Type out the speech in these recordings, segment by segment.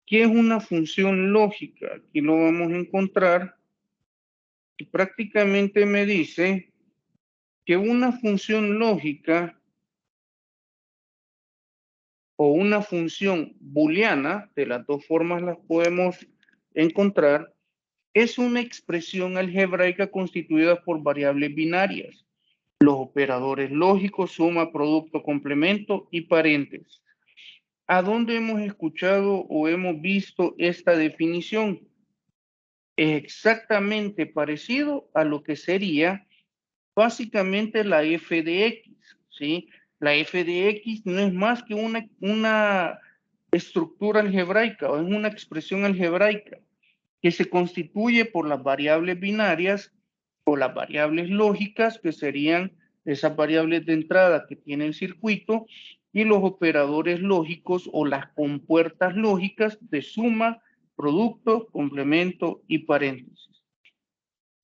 ¿Qué es una función lógica? Aquí lo vamos a encontrar. Y prácticamente me dice que una función lógica o una función booleana, de las dos formas las podemos encontrar, es una expresión algebraica constituida por variables binarias, los operadores lógicos, suma, producto, complemento y paréntesis. ¿A dónde hemos escuchado o hemos visto esta definición? Es exactamente parecido a lo que sería básicamente la f de x, ¿sí? La f de x no es más que una estructura algebraica o es una expresión algebraica que se constituye por las variables binarias o las variables lógicas, que serían esas variables de entrada que tiene el circuito, y los operadores lógicos o las compuertas lógicas de suma, producto, complemento y paréntesis.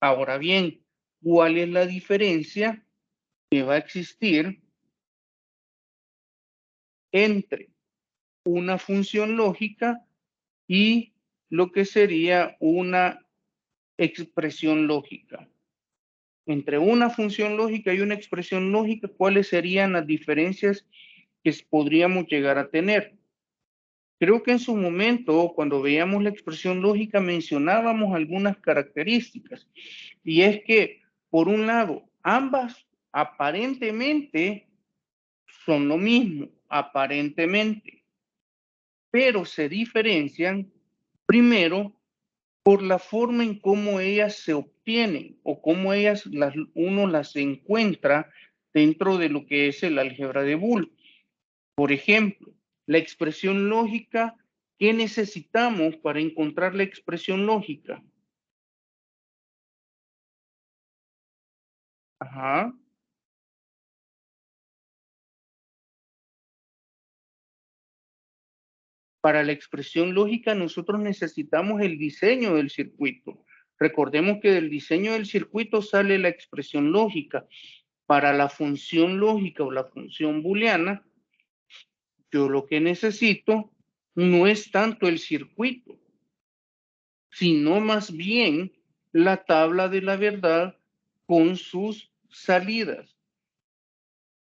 Ahora bien, ¿cuál es la diferencia que va a existir entre una función lógica y lo que sería una expresión lógica? Entre una función lógica y una expresión lógica, ¿cuáles serían las diferencias que podríamos llegar a tener? Creo que en su momento, cuando veíamos la expresión lógica, mencionábamos algunas características. Y es que, por un lado, ambas aparentemente son lo mismo, aparentemente, pero se diferencian primero por la forma en cómo ellas se obtienen o cómo uno las encuentra dentro de lo que es el álgebra de Boole. Por ejemplo, la expresión lógica, ¿qué necesitamos para encontrar la expresión lógica? Ajá. Para la expresión lógica nosotros necesitamos el diseño del circuito. Recordemos que del diseño del circuito sale la expresión lógica. Para la función lógica o la función booleana, yo lo que necesito no es tanto el circuito, sino más bien la tabla de la verdad con sus salidas.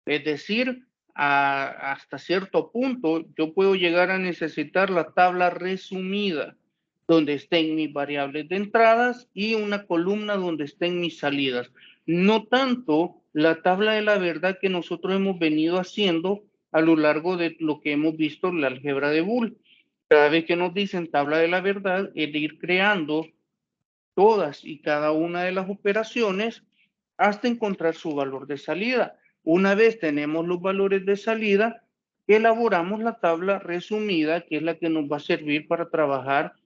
Es decir, hasta cierto punto yo puedo llegar a necesitar la tabla resumida, donde estén mis variables de entradas y una columna donde estén mis salidas. No tanto la tabla de la verdad que nosotros hemos venido haciendo a lo largo de lo que hemos visto en la álgebra de Boole. Cada vez que nos dicen tabla de la verdad, es de ir creando todas y cada una de las operaciones hasta encontrar su valor de salida. Una vez tenemos los valores de salida, elaboramos la tabla resumida, que es la que nos va a servir para trabajar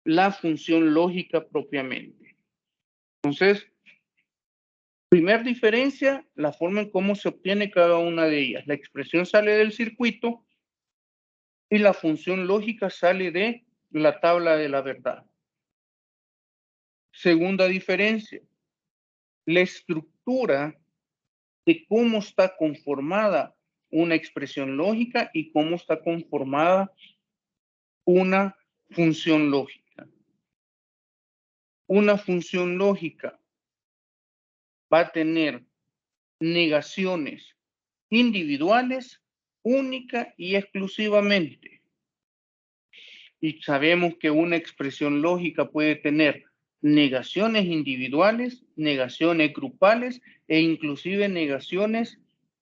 la función lógica propiamente. Entonces, primer diferencia, la forma en cómo se obtiene cada una de ellas. La expresión sale del circuito y la función lógica sale de la tabla de la verdad. Segunda diferencia, la estructura de cómo está conformada una expresión lógica y cómo está conformada una función lógica. Una función lógica va a tener negaciones individuales única y exclusivamente. Y sabemos que una expresión lógica puede tener negaciones individuales, negaciones grupales e inclusive negaciones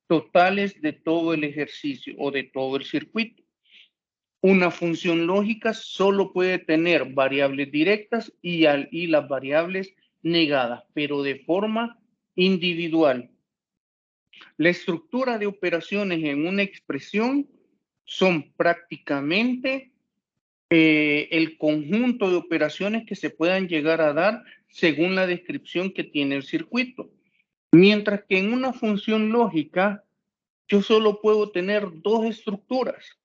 totales de todo el ejercicio o de todo el circuito. Una función lógica solo puede tener variables directas y las variables negadas, pero de forma individual. La estructura de operaciones en una expresión son prácticamente el conjunto de operaciones que se puedan llegar a dar según la descripción que tiene el circuito. Mientras que en una función lógica, yo solo puedo tener dos estructuras,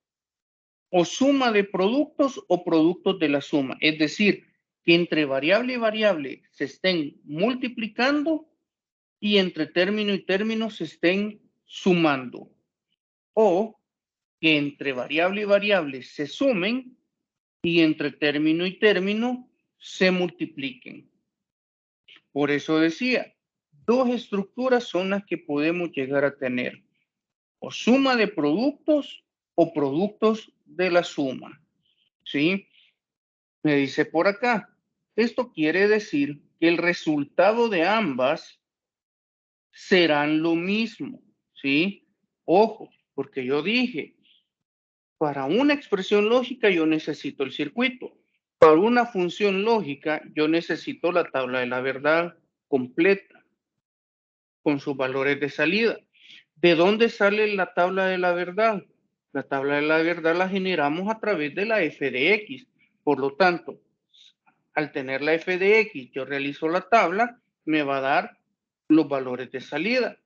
o suma de productos o productos de la suma. Es decir, que entre variable y variable se estén multiplicando y entre término y término se estén sumando. O que entre variable y variable se sumen y entre término y término se multipliquen. Por eso decía, dos estructuras son las que podemos llegar a tener, o suma de productos o productos de la suma, ¿sí? Me dice por acá, esto quiere decir que el resultado de ambas serán lo mismo, ¿sí? Ojo, porque yo dije, para una expresión lógica yo necesito el circuito. Para una función lógica yo necesito la tabla de la verdad completa con sus valores de salida. ¿De dónde sale la tabla de la verdad? La tabla de la verdad la generamos a través de la f de x. Por lo tanto, al tener la f de x, yo realizo la tabla, me va a dar los valores de salida.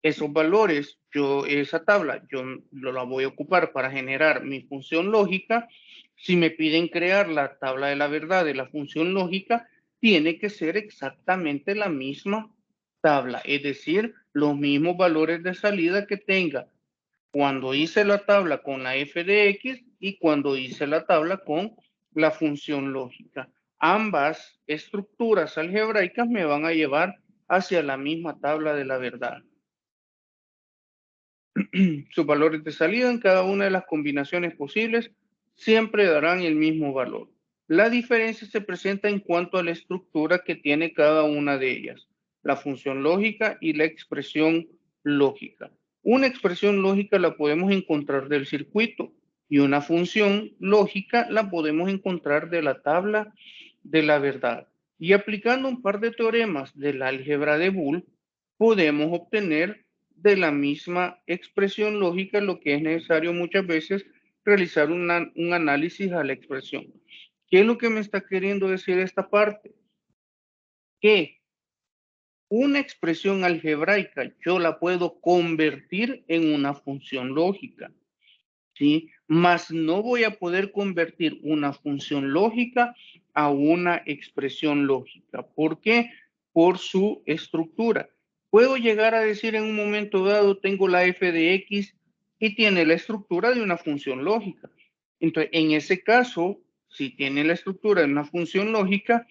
Esos valores, esa tabla, yo la voy a ocupar para generar mi función lógica. Si me piden crear la tabla de la verdad de la función lógica, tiene que ser exactamente la misma tabla, es decir, los mismos valores de salida que tenga cuando hice la tabla con la f de x y cuando hice la tabla con la función lógica. Ambas estructuras algebraicas me van a llevar hacia la misma tabla de la verdad. Sus valores de salida en cada una de las combinaciones posibles siempre darán el mismo valor. La diferencia se presenta en cuanto a la estructura que tiene cada una de ellas, la función lógica y la expresión lógica. Una expresión lógica la podemos encontrar del circuito y una función lógica la podemos encontrar de la tabla de la verdad. Y aplicando un par de teoremas del álgebra de Boole, podemos obtener de la misma expresión lógica lo que es necesario muchas veces realizar un análisis a la expresión. ¿Qué es lo que me está queriendo decir esta parte? Que una expresión algebraica yo la puedo convertir en una función lógica, ¿sí? Mas no voy a poder convertir una función lógica a una expresión lógica. ¿Por qué? Por su estructura. Puedo llegar a decir en un momento dado, tengo la f de x y tiene la estructura de una función lógica. Entonces, en ese caso, si tiene la estructura de una función lógica,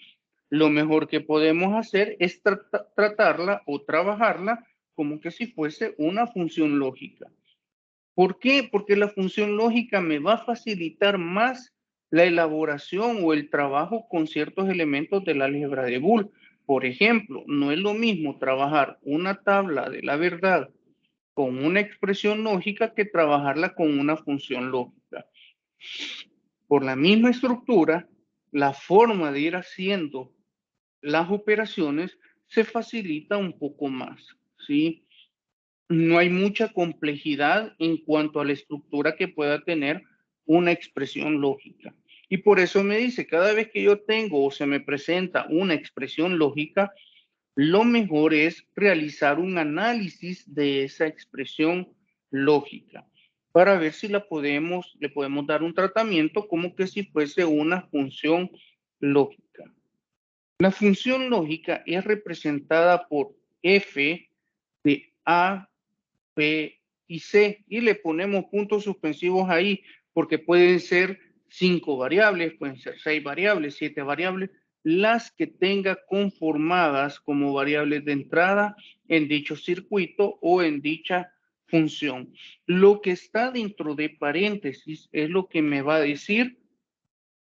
lo mejor que podemos hacer es tratarla o trabajarla como que si fuese una función lógica. ¿Por qué? Porque la función lógica me va a facilitar más la elaboración o el trabajo con ciertos elementos del álgebra de Boole. Por ejemplo, no es lo mismo trabajar una tabla de la verdad con una expresión lógica que trabajarla con una función lógica. Por la misma estructura, la forma de ir haciendo las operaciones se facilita un poco más, ¿sí? No hay mucha complejidad en cuanto a la estructura que pueda tener una expresión lógica. Y por eso me dice, cada vez que yo tengo o se me presenta una expresión lógica, lo mejor es realizar un análisis de esa expresión lógica para ver si le podemos dar un tratamiento como que si fuese una función lógica. La función lógica es representada por f de a, b y c y le ponemos puntos suspensivos ahí porque pueden ser 5 variables, pueden ser 6 variables, 7 variables, las que tenga conformadas como variables de entrada en dicho circuito o en dicha función. Lo que está dentro de paréntesis es lo que me va a decir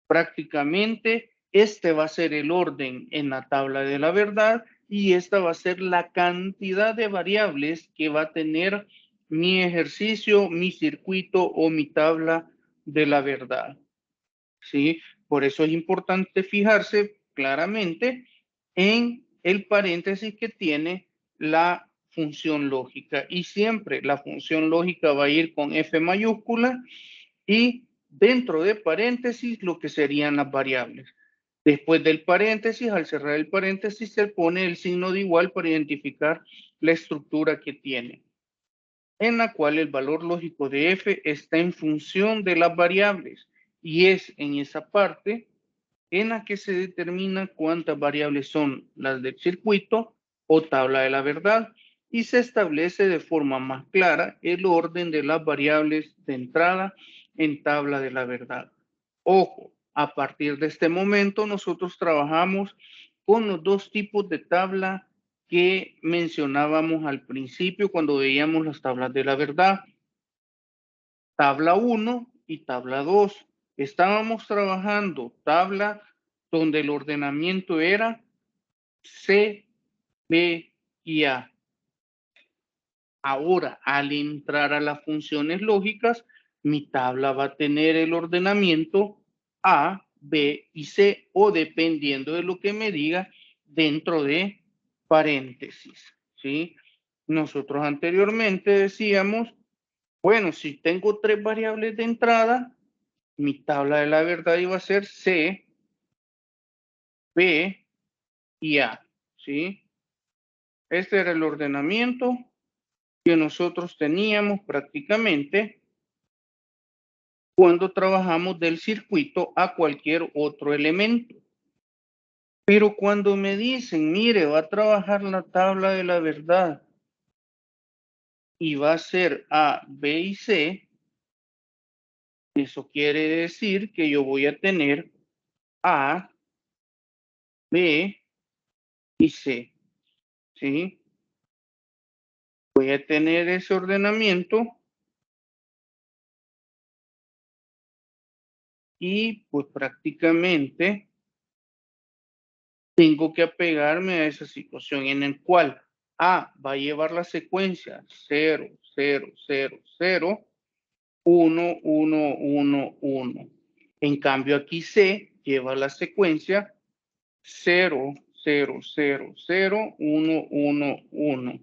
prácticamente este va a ser el orden en la tabla de la verdad y esta va a ser la cantidad de variables que va a tener mi ejercicio, mi circuito o mi tabla de la verdad. ¿Sí? Por eso es importante fijarse claramente en el paréntesis que tiene la función lógica. Y siempre la función lógica va a ir con F mayúscula y dentro de paréntesis lo que serían las variables. Después del paréntesis, al cerrar el paréntesis, se pone el signo de igual para identificar la estructura que tiene, en la cual el valor lógico de f está en función de las variables y es en esa parte en la que se determina cuántas variables son las del circuito o tabla de la verdad y se establece de forma más clara el orden de las variables de entrada en tabla de la verdad. Ojo, A partir de este momento, nosotros trabajamos con los dos tipos de tabla que mencionábamos al principio cuando veíamos las tablas de la verdad. Tabla 1 y tabla 2. Estábamos trabajando tabla donde el ordenamiento era C, B y A. Ahora, al entrar a las funciones lógicas, mi tabla va a tener el ordenamiento A, B y C, o dependiendo de lo que me diga dentro de paréntesis, ¿sí? Nosotros anteriormente decíamos, bueno, si tengo 3 variables de entrada, mi tabla de la verdad iba a ser C, B y A, ¿sí? Este era el ordenamiento que nosotros teníamos prácticamente cuando trabajamos del circuito a cualquier otro elemento. Pero cuando me dicen, mire, va a trabajar la tabla de la verdad y va a ser A, B y C, eso quiere decir que yo voy a tener A, B y C, ¿sí? Voy a tener ese ordenamiento y pues prácticamente tengo que apegarme a esa situación en el cual A va a llevar la secuencia 0, 0, 0, 0, 1, 1, 1, 1. En cambio aquí C lleva la secuencia 0, 0, 0, 0, 1, 1, 1.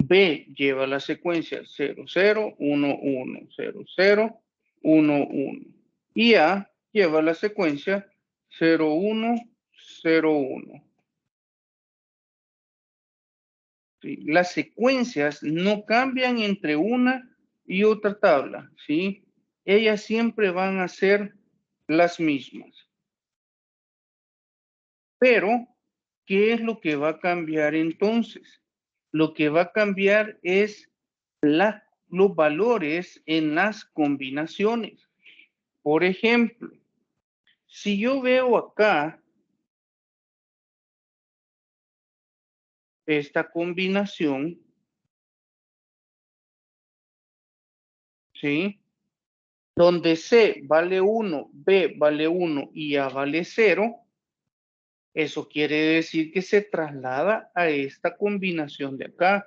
B lleva la secuencia 0, 0, 1, 1, 0, 0, 1, 1. Y A lleva la secuencia 0, 1, 0, 1. ¿Sí? Las secuencias no cambian entre una y otra tabla, ¿sí? Ellas siempre van a ser las mismas. Pero, ¿qué es lo que va a cambiar entonces? Lo que va a cambiar es los valores en las combinaciones. Por ejemplo, si yo veo acá esta combinación, ¿sí? Donde C vale 1, B vale 1 y A vale 0, eso quiere decir que se traslada a esta combinación de acá.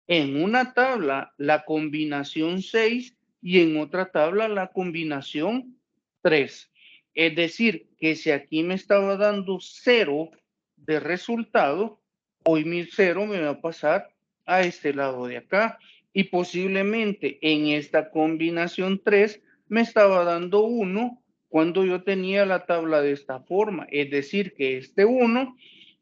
En una tabla la combinación 6 y en otra tabla la combinación 3. Es decir, que si aquí me estaba dando 0 de resultado, hoy mi 0 me va a pasar a este lado de acá. Y posiblemente en esta combinación 3 me estaba dando 1 cuando yo tenía la tabla de esta forma. Es decir, que este 1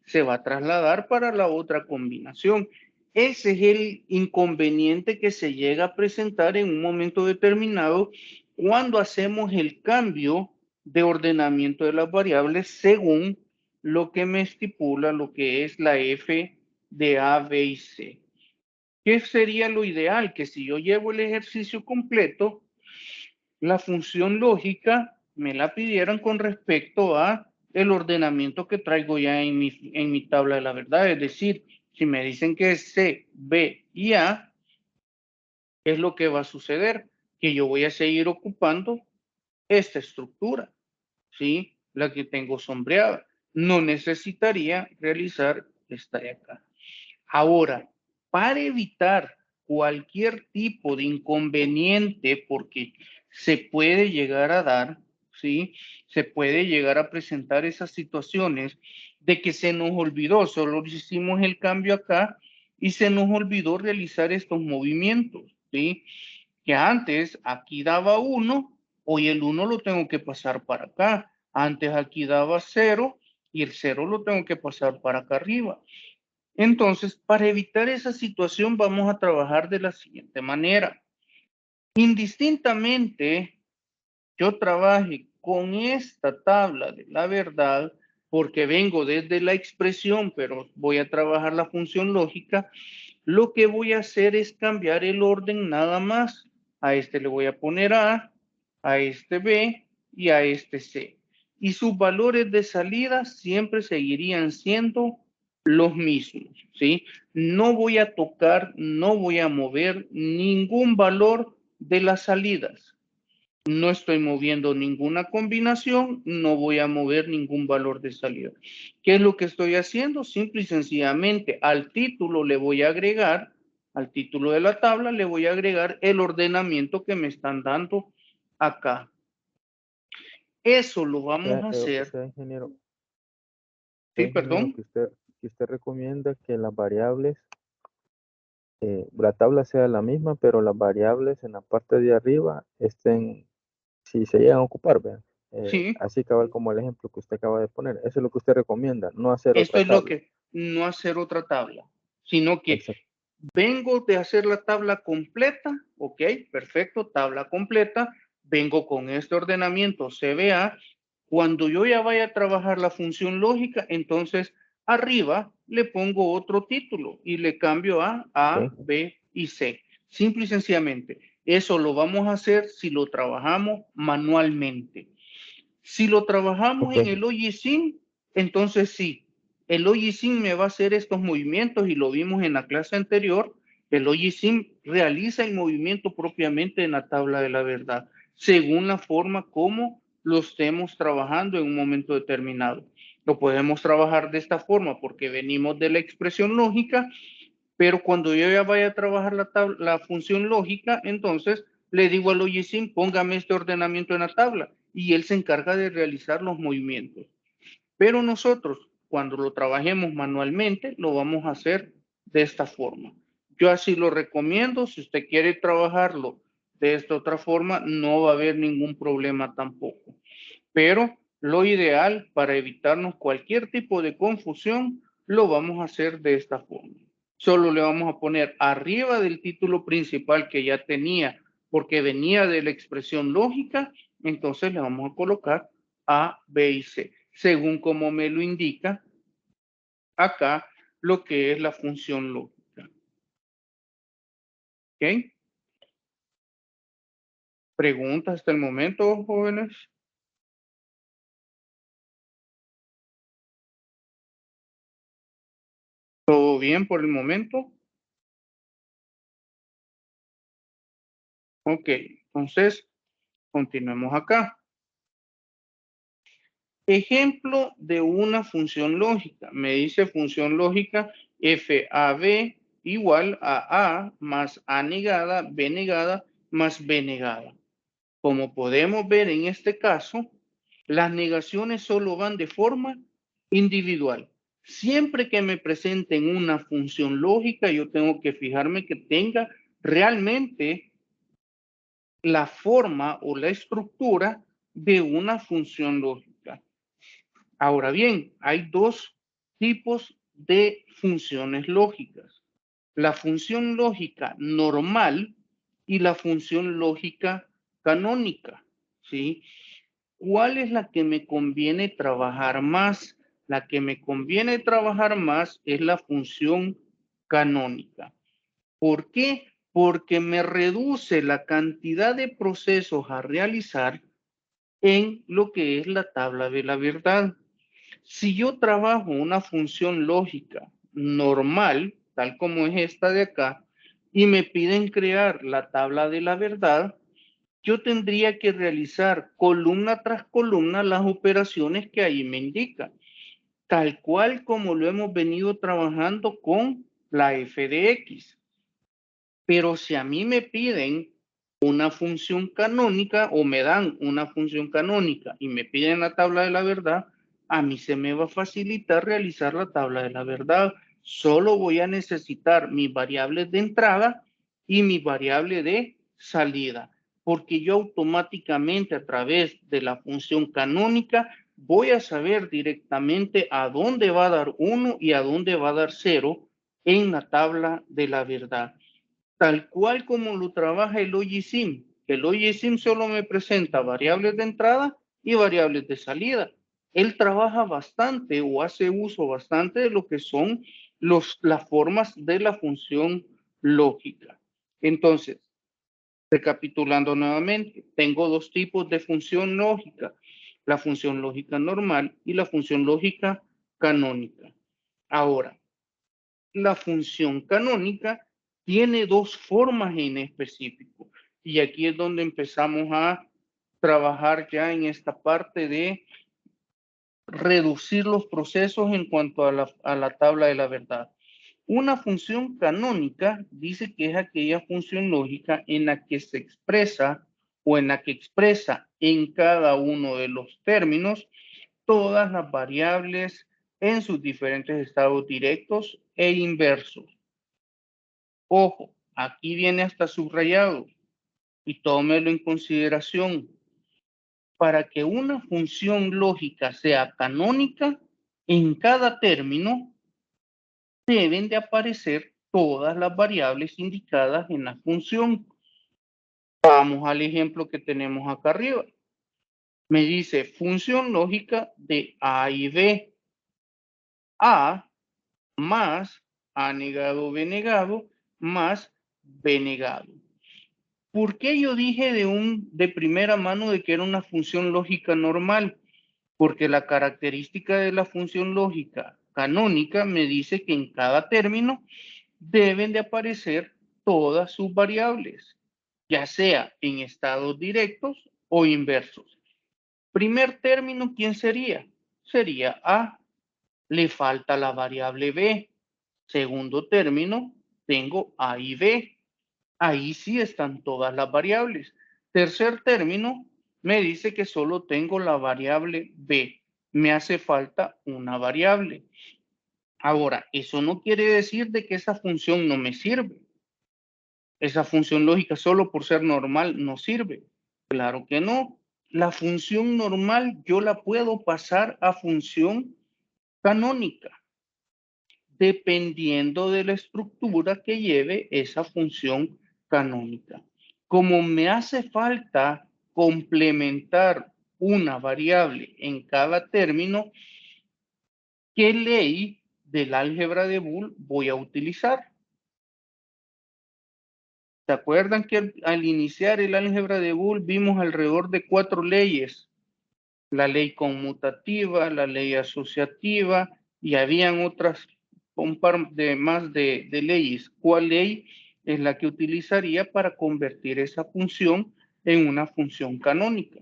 se va a trasladar para la otra combinación. Ese es el inconveniente que se llega a presentar en un momento determinado cuando hacemos el cambio de ordenamiento de las variables según lo que me estipula lo que es la f de A, B y C. ¿Qué sería lo ideal? Que si yo llevo el ejercicio completo, la función lógica me la pidieran con respecto a el ordenamiento que traigo ya en mi tabla de la verdad. Es decir, si me dicen que es C, B y A, ¿qué es lo que va a suceder? Que yo voy a seguir ocupando esta estructura, ¿sí? La que tengo sombreada. No necesitaría realizar esta de acá. Ahora, para evitar cualquier tipo de inconveniente, porque se puede llegar a dar, ¿sí? Se puede llegar a presentar esas situaciones de que se nos olvidó, solo hicimos el cambio acá y se nos olvidó realizar estos movimientos, ¿sí? Que antes aquí daba 1, hoy el 1 lo tengo que pasar para acá. Antes aquí daba 0 y el 0 lo tengo que pasar para acá arriba. Entonces, para evitar esa situación, vamos a trabajar de la siguiente manera. Indistintamente, yo trabaje con esta tabla de la verdad, porque vengo desde la expresión, pero voy a trabajar la función lógica, lo que voy a hacer es cambiar el orden nada más. A este le voy a poner A, a este B y a este C. Y sus valores de salida siempre seguirían siendo los mismos, ¿sí? No voy a tocar, no voy a mover ningún valor de las salidas. No estoy moviendo ninguna combinación, no voy a mover ningún valor de salida. ¿Qué es lo que estoy haciendo? Simple y sencillamente al título le voy a agregar, al título de la tabla le voy a agregar el ordenamiento que me están dando acá. Eso lo vamos a hacer. Ingeniero, Sí, perdón. que usted recomienda que las variables, la tabla sea la misma, pero las variables en la parte de arriba estén, si se llegan a ocupar, vean. Sí, Así cabal como el ejemplo que usted acaba de poner. Eso es lo que usted recomienda, no hacer esto otra es lo tabla. que, no hacer otra tabla, sino que Exacto. vengo de hacer la tabla completa, ok, perfecto, tabla completa, vengo con este ordenamiento CBA. Cuando yo ya vaya a trabajar la función lógica, entonces arriba le pongo otro título y le cambio a A, Ok. B y C. Simple y sencillamente. Eso lo vamos a hacer si lo trabajamos manualmente. Si lo trabajamos Ok. en el OGSIM, entonces sí, el OGSIM me va a hacer estos movimientos y lo vimos en la clase anterior. El OGSIM realiza el movimiento propiamente en la tabla de la verdad, según la forma como lo estemos trabajando en un momento determinado. Lo podemos trabajar de esta forma porque venimos de la expresión lógica, pero cuando yo ya vaya a trabajar la función lógica, entonces le digo al OGSIM, póngame este ordenamiento en la tabla y él se encarga de realizar los movimientos. Pero nosotros, cuando lo trabajemos manualmente, lo vamos a hacer de esta forma. Yo así lo recomiendo. Si usted quiere trabajarlo de esta otra forma, no va a haber ningún problema tampoco. Pero lo ideal para evitarnos cualquier tipo de confusión, lo vamos a hacer de esta forma. Solo le vamos a poner arriba del título principal que ya tenía, porque venía de la expresión lógica, entonces le vamos a colocar A, B y C, según como me lo indica acá lo que es la función lógica. ¿Ok? ¿Preguntas hasta el momento, jóvenes? ¿Todo bien por el momento? Ok, entonces continuemos acá. Ejemplo de una función lógica. Me dice función lógica FAB igual a A más A negada, B negada más B negada. Como podemos ver en este caso, las negaciones solo van de forma individual. Siempre que me presenten una función lógica, yo tengo que fijarme que tenga realmente la forma o la estructura de una función lógica. Ahora bien, hay dos tipos de funciones lógicas. La función lógica normal y la función lógica canónica, ¿sí? ¿Cuál es la que me conviene trabajar más? La que me conviene trabajar más es la función canónica. ¿Por qué? Porque me reduce la cantidad de procesos a realizar en lo que es la tabla de la verdad. Si yo trabajo una función lógica normal, tal como es esta de acá, y me piden crear la tabla de la verdad, yo tendría que realizar columna tras columna las operaciones que ahí me indican, tal cual como lo hemos venido trabajando con la f de x. Pero si a mí me piden una función canónica o me dan una función canónica y me piden la tabla de la verdad, a mí se me va a facilitar realizar la tabla de la verdad. Solo voy a necesitar mis variables de entrada y mi variable de salida, porque yo automáticamente a través de la función canónica voy a saber directamente a dónde va a dar 1 y a dónde va a dar 0 en la tabla de la verdad, tal cual como lo trabaja el OGSIM. El OGSIM solo me presenta variables de entrada y variables de salida. Él trabaja bastante o hace uso bastante de lo que son las formas de la función lógica. Entonces, Recapitulando nuevamente, tengo dos tipos de función lógica, la función lógica normal y la función lógica canónica. Ahora, la función canónica tiene dos formas en específico y aquí es donde empezamos a trabajar ya en esta parte de reducir los procesos en cuanto a la tabla de la verdad. Una función canónica dice que es aquella función lógica en la que se expresa o en la que expresa en cada uno de los términos todas las variables en sus diferentes estados directos e inversos. Ojo, aquí viene hasta subrayado y tómelo en consideración. Para que una función lógica sea canónica, en cada término deben de aparecer todas las variables indicadas en la función. Vamos al ejemplo que tenemos acá arriba. Me dice función lógica de A y B. A más A negado, B negado, más B negado. ¿Por qué yo dije de primera mano de que era una función lógica normal? Porque la característica de la función lógica canónica me dice que en cada término deben de aparecer todas sus variables, ya sea en estados directos o inversos. Primer término, ¿quién sería? Sería A. Le falta la variable B. Segundo término, tengo A y B. Ahí sí están todas las variables. Tercer término, me dice que solo tengo la variable B. Me hace falta una variable. Ahora, eso no quiere decir de que esa función no me sirve. Esa función lógica solo por ser normal no sirve. Claro que no. La función normal yo la puedo pasar a función canónica, dependiendo de la estructura que lleve esa función canónica. Como me hace falta complementar una variable en cada término, ¿qué ley del álgebra de Boole voy a utilizar? ¿Se acuerdan que al iniciar el álgebra de Boole vimos alrededor de 4 leyes? La ley conmutativa, la ley asociativa y habían otras, un par de más de leyes. ¿Cuál ley es la que utilizaría para convertir esa función en una función canónica?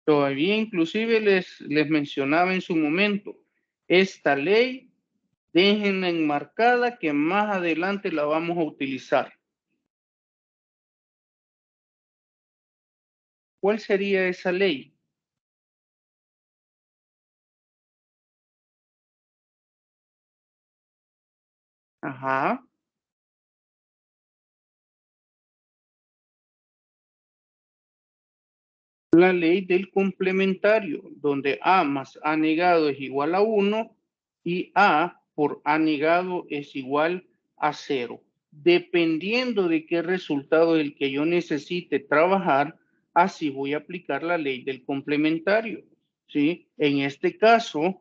Todavía inclusive les mencionaba en su momento, esta ley déjenla enmarcada que más adelante la vamos a utilizar. ¿Cuál sería esa ley? Ajá. La ley del complementario, donde A más A negado es igual a 1 y A por A negado es igual a 0. Dependiendo de qué resultado el que yo necesite trabajar, así voy a aplicar la ley del complementario. ¿Sí? En este caso,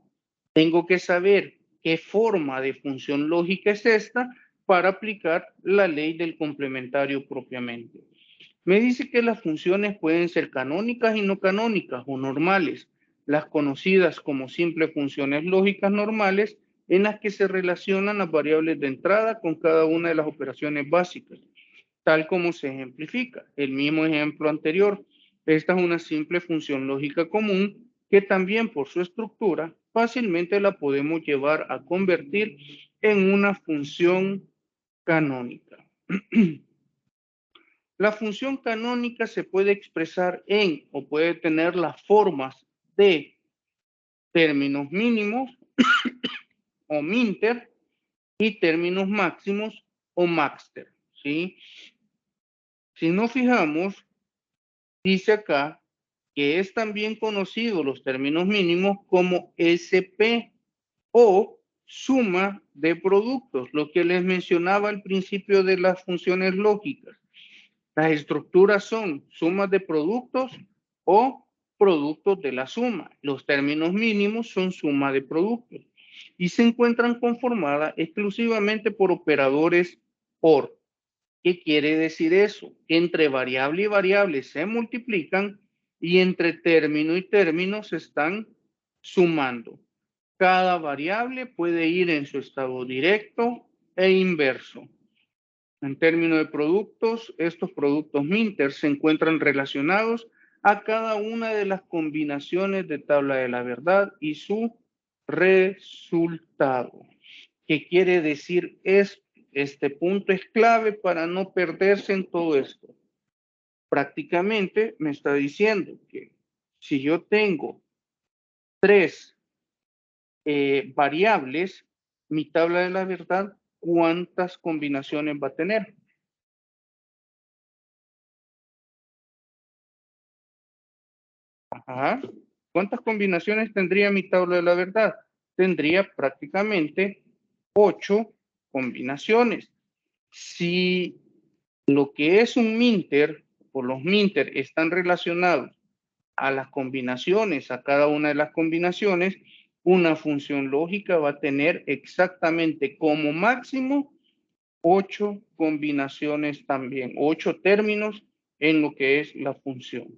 tengo que saber qué forma de función lógica es esta para aplicar la ley del complementario propiamente. Me dice que las funciones pueden ser canónicas y no canónicas o normales, las conocidas como simples funciones lógicas normales en las que se relacionan las variables de entrada con cada una de las operaciones básicas, tal como se ejemplifica. El mismo ejemplo anterior. Esta es una simple función lógica común que también por su estructura fácilmente la podemos llevar a convertir en una función canónica. La función canónica se puede expresar en o puede tener las formas de términos mínimos o minter y términos máximos o maxter, ¿sí? Si nos fijamos, dice acá que es también conocido los términos mínimos como SP o suma de productos, lo que les mencionaba al principio de las funciones lógicas. Las estructuras son sumas de productos o productos de la suma. Los términos mínimos son suma de productos. y se encuentran conformadas exclusivamente por operadores OR. ¿Qué quiere decir eso? Entre variable y variable se multiplican y entre término y término se están sumando. Cada variable puede ir en su estado directo e inverso. En términos de productos, estos productos Minter se encuentran relacionados a cada una de las combinaciones de tabla de la verdad y su resultado. ¿Qué quiere decir esto? Este punto es clave para no perderse en todo esto. Prácticamente me está diciendo que si yo tengo 3 variables, mi tabla de la verdad, ¿cuántas combinaciones va a tener? Ajá. ¿Cuántas combinaciones tendría mi tabla de la verdad? Tendría prácticamente 8 combinaciones. Si lo que es un minter o los minter están relacionados a las combinaciones, a cada una de las combinaciones, una función lógica va a tener exactamente como máximo 8 combinaciones también, 8 términos en lo que es la función.